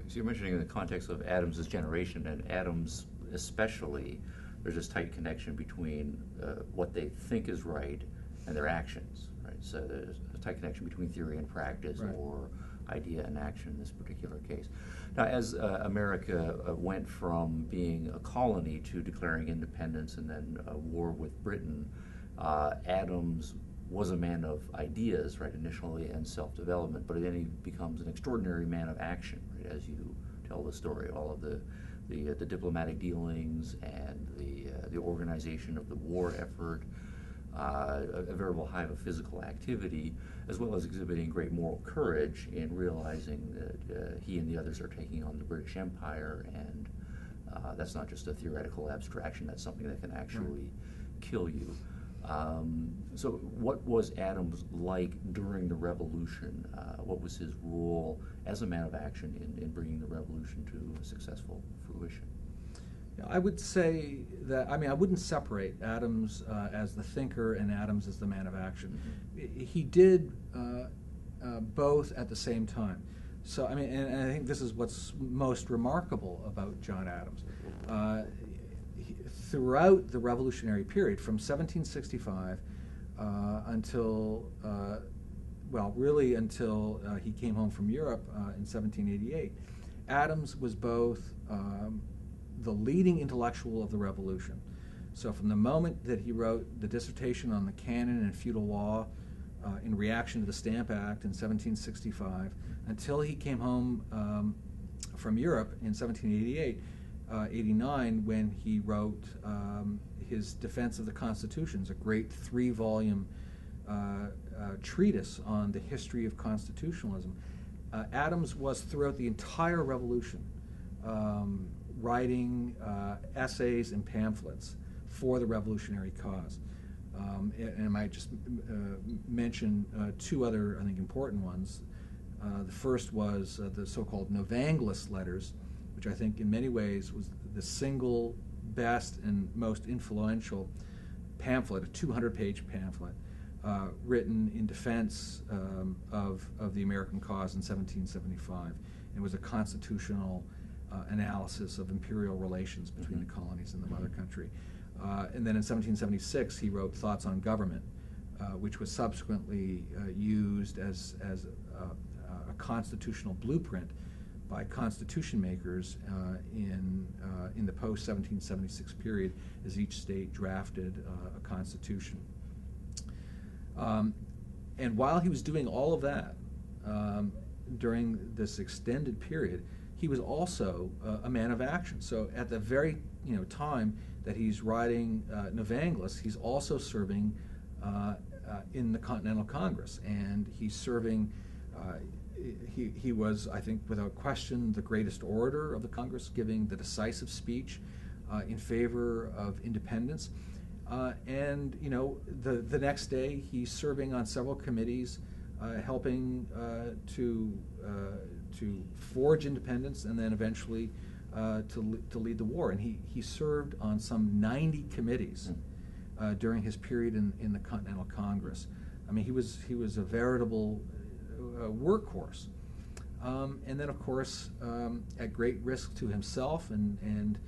So you're mentioning in the context of Adams's generation, and Adams especially, there's this tight connection between what they think is right and their actions, right? So there's a tight connection between theory and practice, right, or idea and action in this particular case. Now, as America went from being a colony to declaring independence and then war with Britain, Adams was a man of ideas, right, initially, and self-development, but then he becomes an extraordinary man of action, right, as you tell the story, all of the diplomatic dealings and the organization of the war effort, a veritable hive of physical activity, as well as exhibiting great moral courage in realizing that he and the others are taking on the British Empire, and that's not just a theoretical abstraction, that's something that can actually kill you. So what was Adams like during the Revolution? What was his role as a man of action in bringing the Revolution to a successful fruition? I would say that, I wouldn't separate Adams as the thinker and Adams as the man of action. Mm-hmm. He did both at the same time. So, and I think this is what's most remarkable about John Adams. Throughout the Revolutionary period, from 1765 until he came home from Europe in 1788, Adams was both the leading intellectual of the Revolution. So from the moment that he wrote the dissertation on the canon and feudal law in reaction to the Stamp Act in 1765, until he came home from Europe in 1788, 89, when he wrote his Defense of the Constitutions, a great 3-volume treatise on the history of constitutionalism. Adams was throughout the entire Revolution writing essays and pamphlets for the revolutionary cause. And I might just mention two other, I think, important ones. The first was the so-called Novanglist letters, which I think in many ways was the single best and most influential pamphlet, a 200-page pamphlet, written in defense of the American cause in 1775. It was a constitutional analysis of imperial relations between the colonies and the mother country. And then in 1776, he wrote Thoughts on Government, which was subsequently used as a constitutional blueprint by constitution makers in the post-1776 period, as each state drafted a constitution. And while he was doing all of that during this extended period, he was also a man of action. So at the very time that he's writing Novanglist, he's also serving in the Continental Congress, and he's serving. He was, I think, without question, the greatest orator of the Congress, giving the decisive speech in favor of independence. And the next day, he's serving on several committees, helping to forge independence, and then eventually to lead the war. And he served on some 90 committees during his period in the Continental Congress. He was a veritable workhorse. And then, of course, at great risk to himself and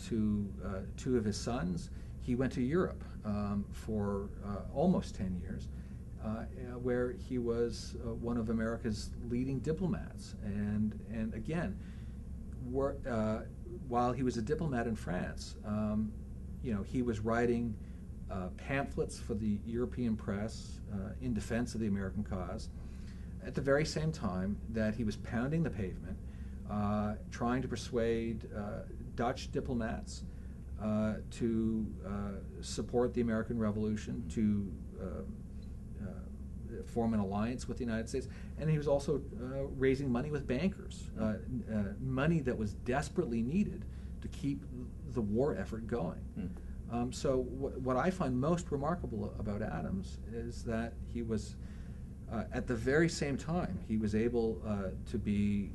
to two of his sons, he went to Europe for almost 10 years, where he was one of America's leading diplomats. And again, while he was a diplomat in France, he was writing pamphlets for the European press in defense of the American cause, at the very same time that he was pounding the pavement, trying to persuade Dutch diplomats to support the American Revolution, to form an alliance with the United States. And he was also raising money with bankers, money that was desperately needed to keep the war effort going. So what I find most remarkable about Adams is that he was, at the very same time, he was able to be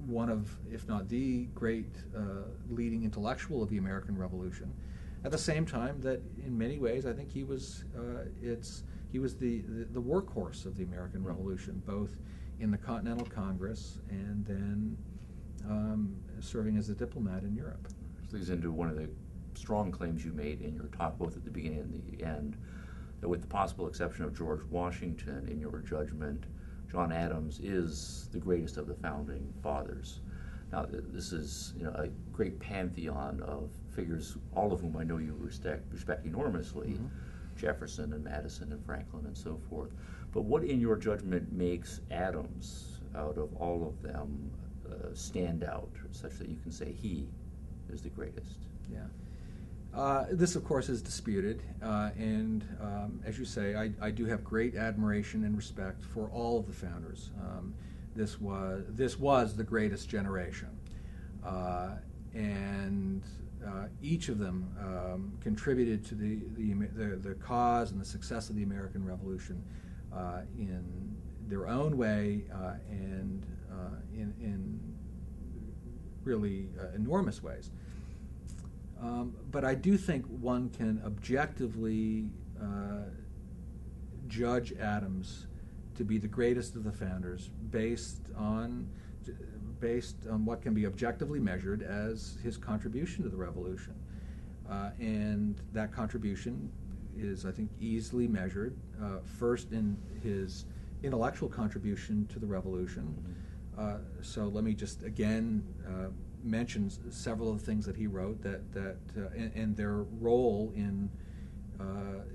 one of, if not the great leading intellectual of the American Revolution. At the same time that, in many ways, I think he was the workhorse of the American Revolution, both in the Continental Congress, and then serving as a diplomat in Europe. This leads into one of the strong claims you made in your talk, both at the beginning and the end, that with the possible exception of George Washington, in your judgment, John Adams is the greatest of the founding fathers. Now, this is a great pantheon of figures, all of whom I know you respect enormously, mm-hmm. Jefferson and Madison and Franklin and so forth. But what, in your judgment, makes Adams, out of all of them, stand out, such that you can say he is the greatest? Yeah. This, of course, is disputed, and as you say, I do have great admiration and respect for all of the founders. This was the greatest generation, and each of them contributed to the cause and the success of the American Revolution in their own way and in really enormous ways. But I do think one can objectively judge Adams to be the greatest of the founders based on what can be objectively measured as his contribution to the Revolution. And that contribution is, I think, easily measured, first in his intellectual contribution to the Revolution. So let me just again mention several of the things that he wrote and their role in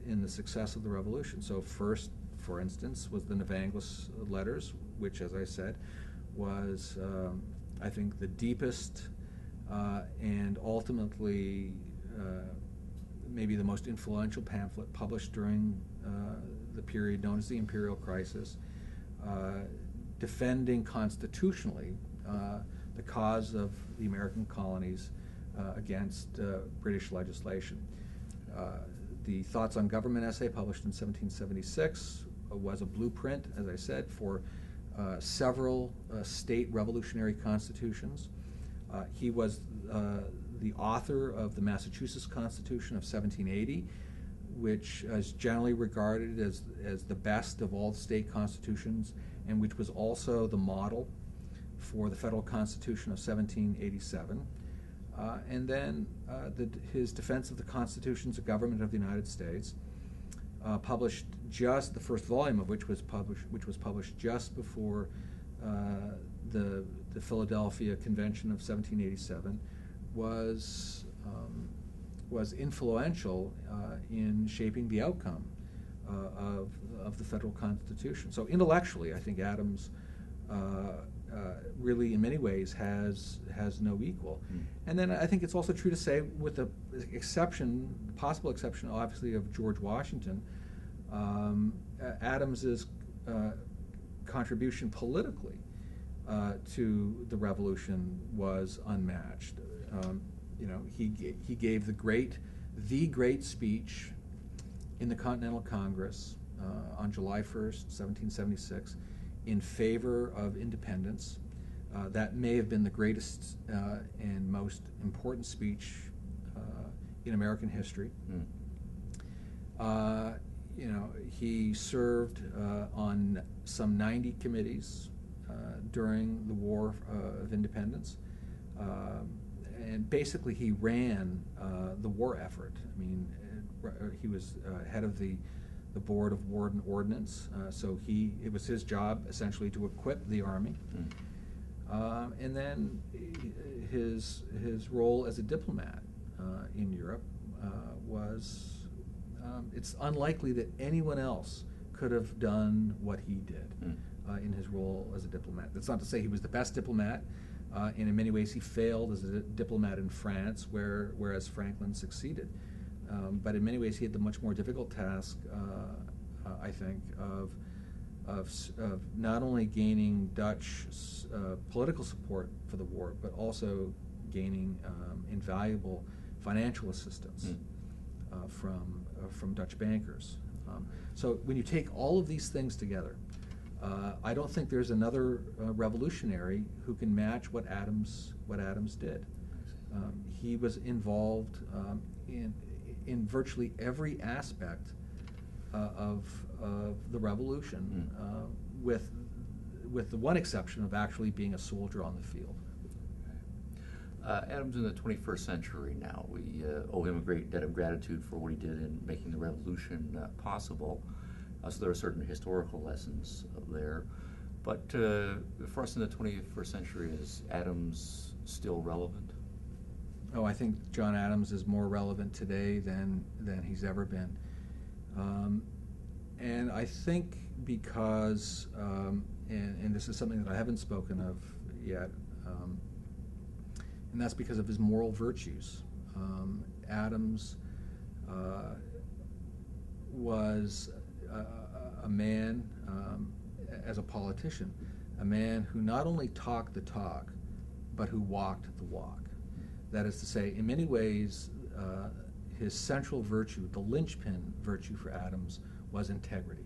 the success of the Revolution. So first, for instance, was the Navanglis letters, which, as I said, was, I think, the deepest and ultimately maybe the most influential pamphlet published during the period known as the Imperial Crisis, defending constitutionally the cause of the American colonies against British legislation. The Thoughts on Government essay, published in 1776, was a blueprint, as I said, for several state revolutionary constitutions. He was the author of the Massachusetts Constitution of 1780, which is generally regarded as the best of all state constitutions, and which was also the model for the Federal Constitution of 1787. And then his defense of the constitutions of government of the United States, published just the first volume of which was published just before the Philadelphia Convention of 1787, was influential in shaping the outcome of the federal Constitution. So intellectually, I think Adams really, in many ways, has no equal. And then I think it's also true to say, with the possible exception, obviously, of George Washington, Adams's contribution politically to the Revolution was unmatched. He gave the great speech in the Continental Congress on July 1st, 1776, in favor of independence. That may have been the greatest and most important speech in American history. He served on some 90 committees during the War of Independence, and basically he ran the war effort. I mean, he was head of the Board of War and Ordnance, so it was his job essentially to equip the Army. And then his role as a diplomat in Europe was, it's unlikely that anyone else could have done what he did in his role as a diplomat. That's not to say he was the best diplomat, and in many ways he failed as a diplomat in France, whereas Franklin succeeded. But in many ways he had the much more difficult task, I think, of not only gaining Dutch political support for the war, but also gaining invaluable financial assistance from Dutch bankers. So when you take all of these things together, I don't think there's another revolutionary who can match what Adams did. He was involved in virtually every aspect of the Revolution, with with the one exception of actually being a soldier on the field. Adams in the 21st century now. We owe him a great debt of gratitude for what he did in making the revolution possible. So there are certain historical lessons there. But for us in the 21st century, is Adams still relevant? Oh, I think John Adams is more relevant today than he's ever been. And I think because, and this is something that I haven't spoken of yet, and that's because of his moral virtues. Adams was a man, as a politician, a man who not only talked the talk, but who walked the walk. That is to say, in many ways, his central virtue, the linchpin virtue for Adams, was integrity.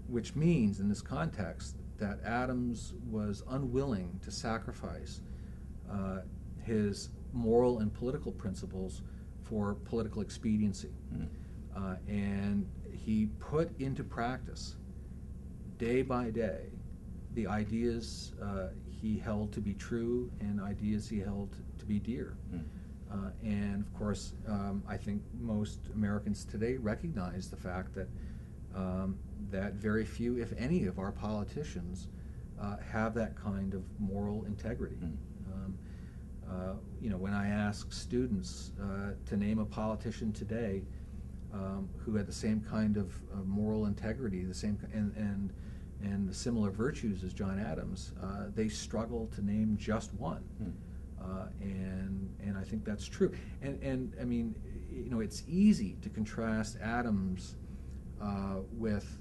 Which means, in this context, that Adams was unwilling to sacrifice his moral and political principles for political expediency. And he put into practice, day by day, the ideas he held to be true and ideas he held to be dear. And of course, I think most Americans today recognize the fact that that very few, if any, of our politicians have that kind of moral integrity. You know, when I ask students to name a politician today who had the same kind of moral integrity, the same and the similar virtues as John Adams, they struggle to name just one. And I think that's true. And I mean, you know, it's easy to contrast Adams with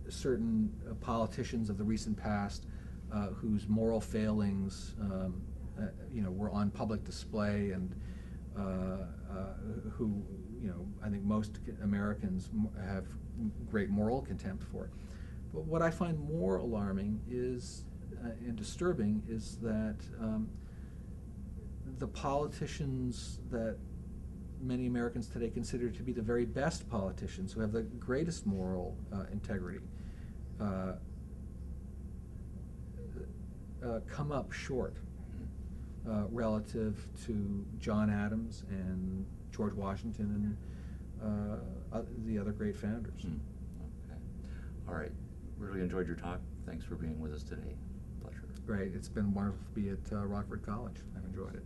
certain politicians of the recent past whose moral failings, you know, were on public display, and who, you know, I think most Americans have great moral contempt for. But what I find more alarming is, and disturbing, is that the politicians that many Americans today consider to be the very best politicians, who have the greatest moral integrity, come up short relative to John Adams and George Washington and the other great founders. Okay. All right. Really enjoyed your talk. Thanks for being with us today. Pleasure. Great. It's been wonderful to be at Rockford College. I've enjoyed it.